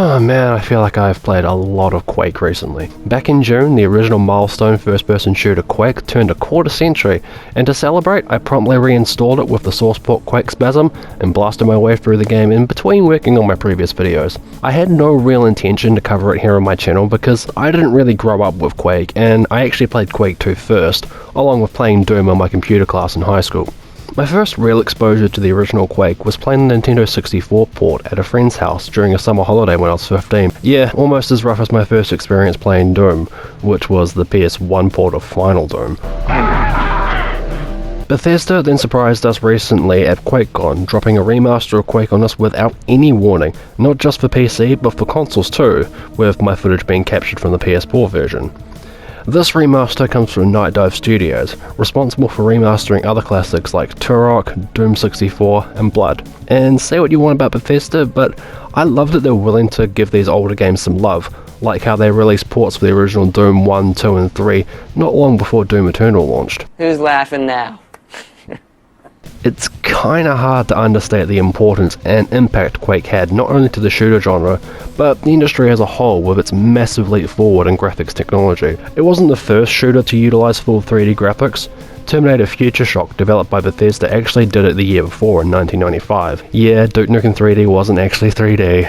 Oh man, I feel like I've played a lot of Quake recently. Back in June, the original milestone first-person shooter Quake turned a quarter century, and to celebrate, I promptly reinstalled it with the source port Quakespasm and blasted my way through the game in between working on my previous videos. I had no real intention to cover it here on my channel because I didn't really grow up with Quake, and I actually played Quake 2 first, along with playing Doom on my computer class in high school. My first real exposure to the original Quake was playing the Nintendo 64 port at a friend's house during a summer holiday when I was 15. Yeah, almost as rough as my first experience playing Doom, which was the PS1 port of Final Doom. Bethesda then surprised us recently at Quakecon, dropping a remaster of Quake on us without any warning, not just for PC but for consoles too, with my footage being captured from the PS4 version. This remaster comes from Night Dive Studios, responsible for remastering other classics like Turok, Doom 64, and Blood. And say what you want about Bethesda, but I love that they're willing to give these older games some love, like how they released ports for the original Doom 1, 2, and 3 not long before Doom Eternal launched. Who's laughing now? It's kinda hard to understate the importance and impact Quake had not only to the shooter genre, but the industry as a whole with its massive leap forward in graphics technology. It wasn't the first shooter to utilize full 3D graphics. Terminator Future Shock, developed by Bethesda, actually did it the year before in 1995. Yeah, Duke Nukem 3D wasn't actually 3D.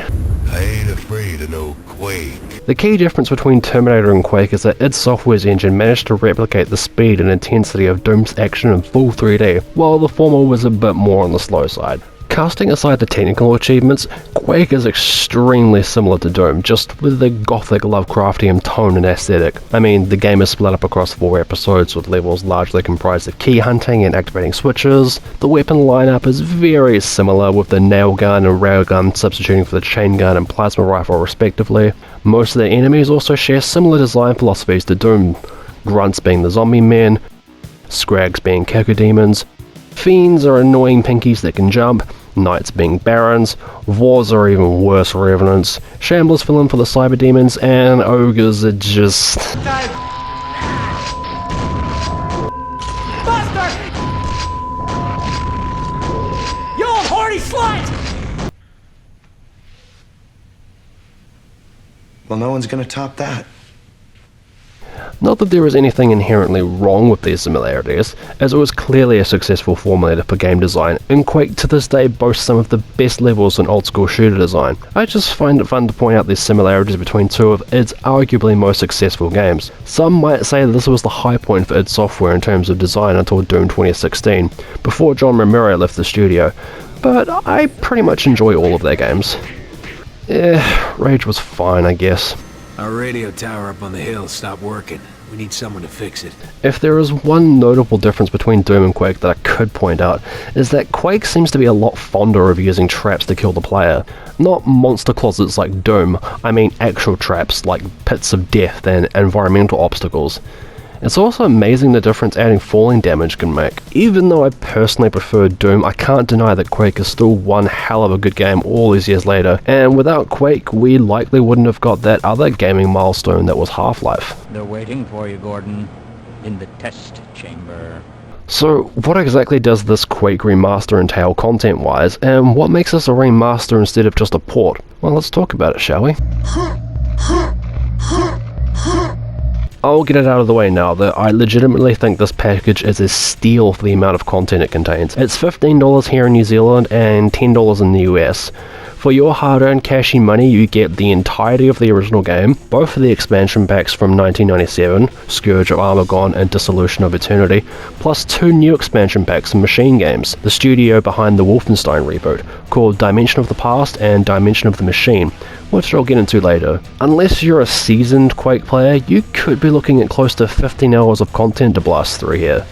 I ain't afraid of no Quake. The key difference between Terminator and Quake is that id Software's engine managed to replicate the speed and intensity of Doom's action in full 3D, while the former was a bit more on the slow side. Casting aside the technical achievements, Quake is extremely similar to Doom, just with the gothic Lovecraftian tone and aesthetic. I mean, the game is split up across 4 episodes with levels largely comprised of key hunting and activating switches. The weapon lineup is very similar, with the nail gun and railgun substituting for the chain gun and plasma rifle respectively. Most of the enemies also share similar design philosophies to Doom, grunts being the zombie men, scrags being cacodemons, fiends are annoying pinkies that can jump, knights being barons, wars are even worse revenants, shamblers fill in for the cyber demons, and ogres are just... Buster! You old horny slut! Well, no one's gonna top that. Not that there is anything inherently wrong with these similarities, as it was clearly a successful formulator for game design, and Quake to this day boasts some of the best levels in old school shooter design. I just find it fun to point out these similarities between two of id's arguably most successful games. Some might say that this was the high point for id Software in terms of design until Doom 2016, before John Romero left the studio, but I pretty much enjoy all of their games. Rage was fine, I guess. Our radio tower up on the hill stopped working. We need someone to fix it. If there is one notable difference between Doom and Quake that I could point out, is that Quake seems to be a lot fonder of using traps to kill the player. Not monster closets like Doom, I mean actual traps like pits of death and environmental obstacles. It's also amazing the difference adding falling damage can make. Even though I personally prefer Doom, I can't deny that Quake is still one hell of a good game all these years later, and without Quake we likely wouldn't have got that other gaming milestone that was Half-Life. They're waiting for you, Gordon, in the test chamber. So what exactly does this Quake remaster entail content-wise, and what makes this a remaster instead of just a port? Well, let's talk about it, shall we? I'll get it out of the way now that I legitimately think this package is a steal for the amount of content it contains. It's $15 here in New Zealand and $10 in the US. For your hard-earned cashy money, you get the entirety of the original game, both of the expansion packs from 1997, Scourge of Armageddon and Dissolution of Eternity, plus 2 new expansion packs and Machine Games, the studio behind the Wolfenstein reboot, called Dimension of the Past and Dimension of the Machine, which I'll get into later. Unless you're a seasoned Quake player, you could be looking at close to 15 hours of content to blast through here.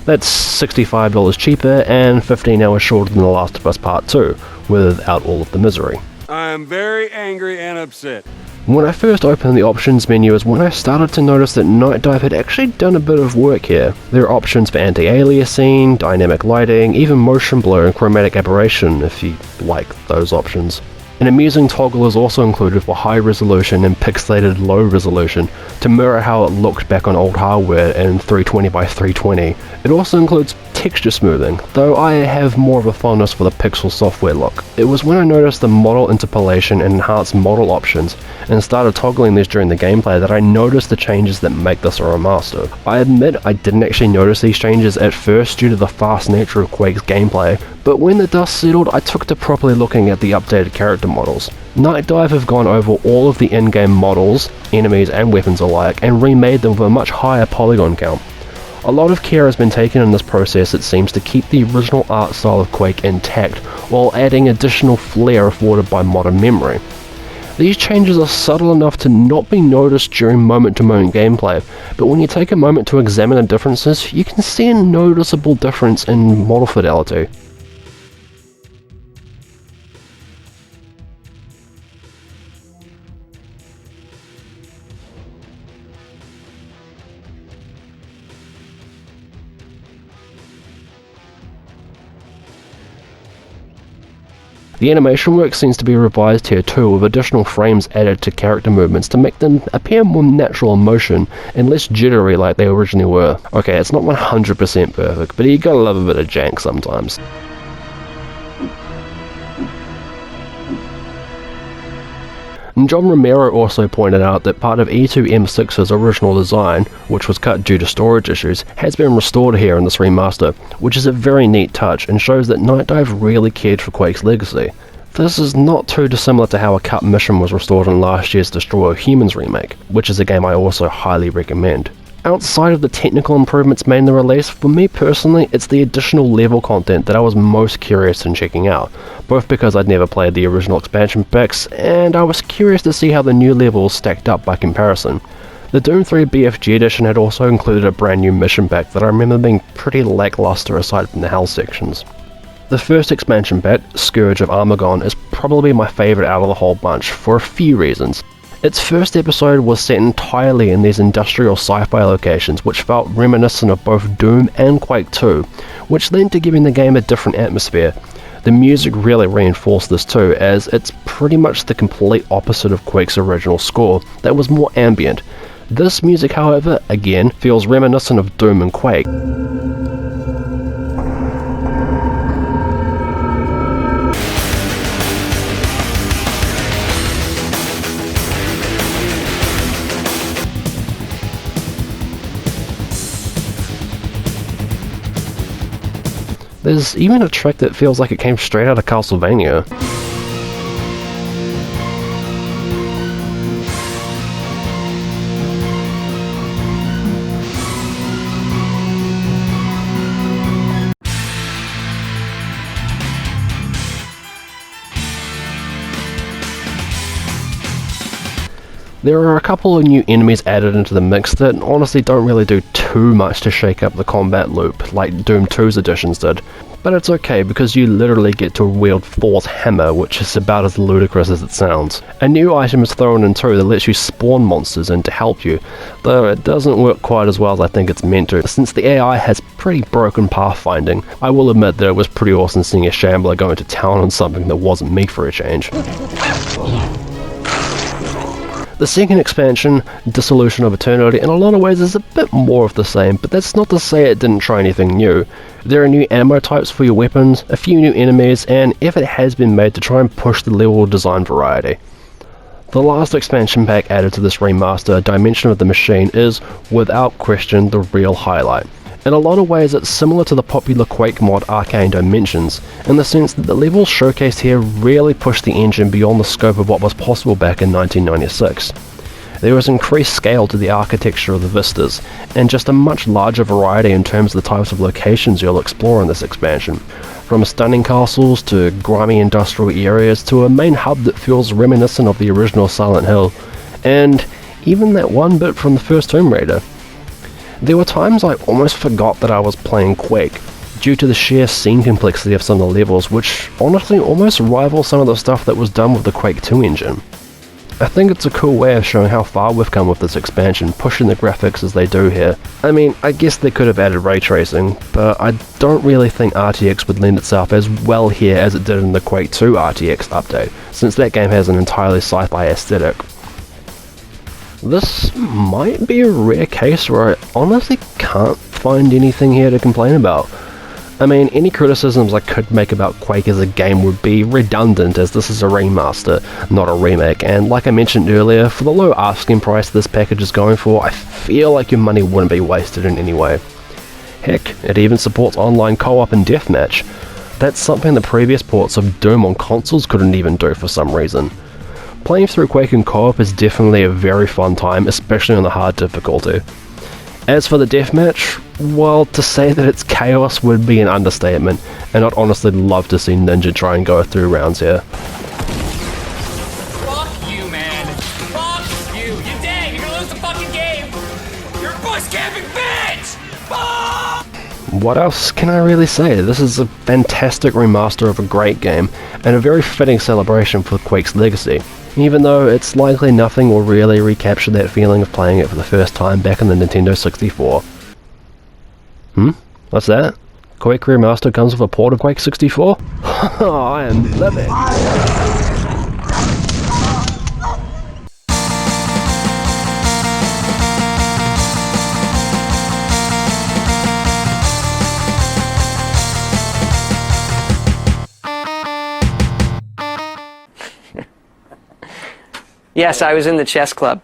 That's $65 cheaper and 15 hours shorter than The Last of Us Part 2, without all of the misery. I am very angry and upset. When I first opened the options menu is when I started to notice that Night Dive had actually done a bit of work here. There are options for anti-aliasing, dynamic lighting, even motion blur and chromatic aberration if you like those options. An amusing toggle is also included for high resolution and pixelated low resolution to mirror how it looked back on old hardware in 320x320. It also includes texture smoothing, though I have more of a fondness for the pixel software look. It was when I noticed the model interpolation and enhanced model options and started toggling these during the gameplay that I noticed the changes that make this a remaster. I admit I didn't actually notice these changes at first due to the fast nature of Quake's gameplay, but when the dust settled I took to properly looking at the updated character models. Night Dive have gone over all of the in-game models, enemies and weapons alike, and remade them with a much higher polygon count. A lot of care has been taken in this process, it seems, to keep the original art style of Quake intact while adding additional flair afforded by modern memory. These changes are subtle enough to not be noticed during moment-to-moment gameplay, but when you take a moment to examine the differences, you can see a noticeable difference in model fidelity. The animation work seems to be revised here too, with additional frames added to character movements to make them appear more natural in motion and less jittery like they originally were. Okay, it's not 100% perfect, but you gotta love a bit of jank sometimes. And John Romero also pointed out that part of E2M6's original design, which was cut due to storage issues, has been restored here in this remaster, which is a very neat touch and shows that Night Dive really cared for Quake's legacy. This is not too dissimilar to how a cut mission was restored in last year's Destroy All Humans remake, which is a game I also highly recommend. Outside of the technical improvements made in the release, for me personally, it's the additional level content that I was most curious in checking out, both because I'd never played the original expansion packs, and I was curious to see how the new levels stacked up by comparison. The Doom 3 BFG edition had also included a brand new mission pack that I remember being pretty lackluster aside from the hell sections. The first expansion pack, Scourge of Armageddon, is probably my favourite out of the whole bunch, for a few reasons. Its first episode was set entirely in these industrial sci-fi locations, which felt reminiscent of both Doom and Quake 2, which led to giving the game a different atmosphere. The music really reinforced this too, as it's pretty much the complete opposite of Quake's original score that was more ambient. This music, however, again, feels reminiscent of Doom and Quake. There's even a track that feels like it came straight out of Castlevania. There are a couple of new enemies added into the mix that honestly don't really do too much to shake up the combat loop, like Doom 2's additions did, but it's okay because you literally get to wield Thor's hammer, which is about as ludicrous as it sounds. A new item is thrown in too that lets you spawn monsters in to help you, though it doesn't work quite as well as I think it's meant to, since the AI has pretty broken pathfinding. I will admit that it was pretty awesome seeing a shambler going to town on something that wasn't me for a change. The second expansion, Dissolution of Eternity, in a lot of ways is a bit more of the same, but that's not to say it didn't try anything new. There are new ammo types for your weapons, a few new enemies, and effort has been made to try and push the level design variety. The last expansion pack added to this remaster, Dimension of the Machine, is, without question, the real highlight. In a lot of ways it's similar to the popular Quake mod Arcane Dimensions, in the sense that the levels showcased here really pushed the engine beyond the scope of what was possible back in 1996. There was increased scale to the architecture of the vistas, and just a much larger variety in terms of the types of locations you'll explore in this expansion, from stunning castles to grimy industrial areas to a main hub that feels reminiscent of the original Silent Hill, and even that one bit from the first Tomb Raider. There were times I almost forgot that I was playing Quake, due to the sheer scene complexity of some of the levels, which honestly almost rival some of the stuff that was done with the Quake 2 engine. I think it's a cool way of showing how far we've come with this expansion, pushing the graphics as they do here. I mean, I guess they could have added ray tracing, but I don't really think RTX would lend itself as well here as it did in the Quake 2 RTX update, since that game has an entirely sci-fi aesthetic. This might be a rare case where I honestly can't find anything here to complain about. I mean, any criticisms I could make about Quake as a game would be redundant, as this is a remaster, not a remake, and like I mentioned earlier, for the low asking price this package is going for, I feel like your money wouldn't be wasted in any way. Heck, it even supports online co-op and deathmatch. That's something the previous ports of Doom on consoles couldn't even do for some reason. Playing through Quake in co-op is definitely a very fun time, especially on the hard difficulty. As for the deathmatch, well, to say that it's chaos would be an understatement, and I'd honestly love to see Ninja try and go through rounds here. Fuck you, man. Fuck you. You're dead. You're gonna lose the fucking game. You're a bush camping bitch. Fuck! What else can I really say? This is a fantastic remaster of a great game, and a very fitting celebration for Quake's legacy. Even though it's likely nothing will really recapture that feeling of playing it for the first time back in the Nintendo 64. What's that? Quake Remastered comes with a port of Quake 64? I am living! Yes, I was in the chess club.